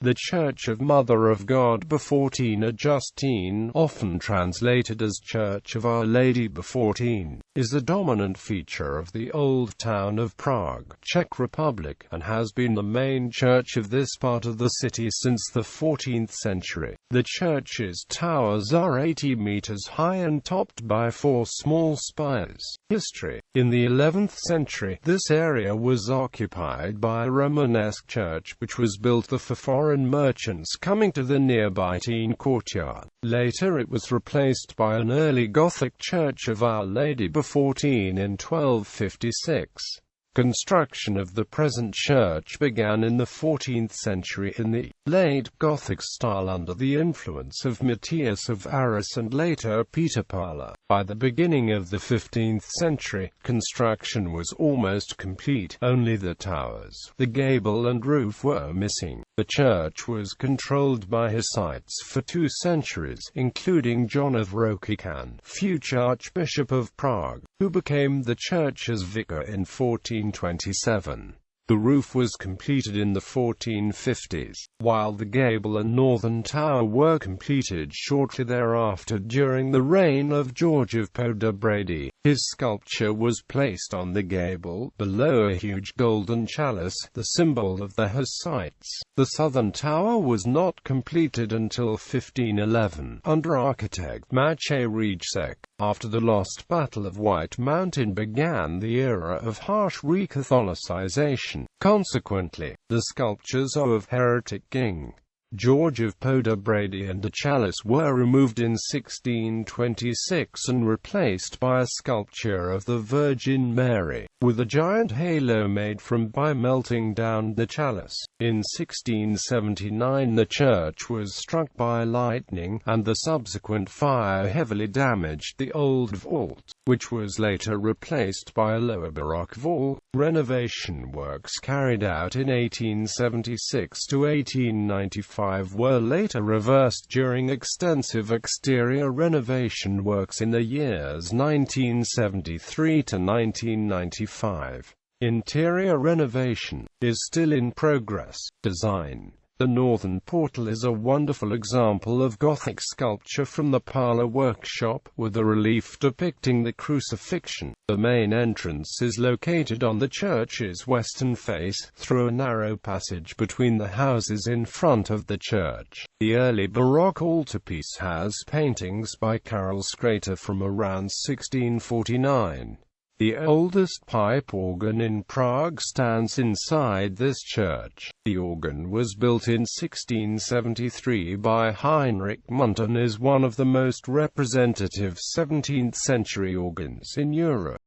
The Church of Mother of God Befortine Justine, often translated as Church of Our Lady Befortine, is a dominant feature of the Old Town of Prague, Czech Republic, and has been the main church of this part of the city since the 14th century. The church's towers are 80 meters high and topped by 4 small spires. History. In the 11th century, this area was occupied by a Romanesque church, which was built for foreign merchants coming to the nearby Teen courtyard. Later it was replaced by an early Gothic Church of Our Lady Befortine in 1256. Construction of the present church began in the 14th century in the late Gothic style under the influence of Matthias of Arras and later Peter Pala. By the beginning of the 15th century, construction was almost complete. Only the towers, the gable and roof were missing. The church was controlled by Hussites for 2 centuries, including John of Rokycan, future Archbishop of Prague, who became the church's vicar in 1427. The roof was completed in the 1450s, while the gable and northern tower were completed shortly thereafter during the reign of George of Poděbrady. His sculpture was placed on the gable, below a huge golden chalice, the symbol of the Hussites. The southern tower was not completed until 1511, under architect Maciej Rejcek. After the lost Battle of White Mountain began the era of harsh re-Catholicization. Consequently, the sculptures of heretic King George of Poděbrady and the chalice were removed in 1626 and replaced by a sculpture of the Virgin Mary, with a giant halo made by melting down the chalice. In 1679 the church was struck by lightning, and the subsequent fire heavily damaged the old vault, which was later replaced by a lower Baroque vault. Renovation works carried out in 1876 to 1895 were later reversed during extensive exterior renovation works in the years 1973 to 1995. Interior renovation is still in progress. Design. The northern portal is a wonderful example of Gothic sculpture from the Pala workshop, with a relief depicting the crucifixion. The main entrance is located on the church's western face, through a narrow passage between the houses in front of the church. The early Baroque altarpiece has paintings by Karel Schrater from around 1649. The oldest pipe organ in Prague stands inside this church. The organ was built in 1673 by Heinrich Mundt and is one of the most representative 17th-century organs in Europe.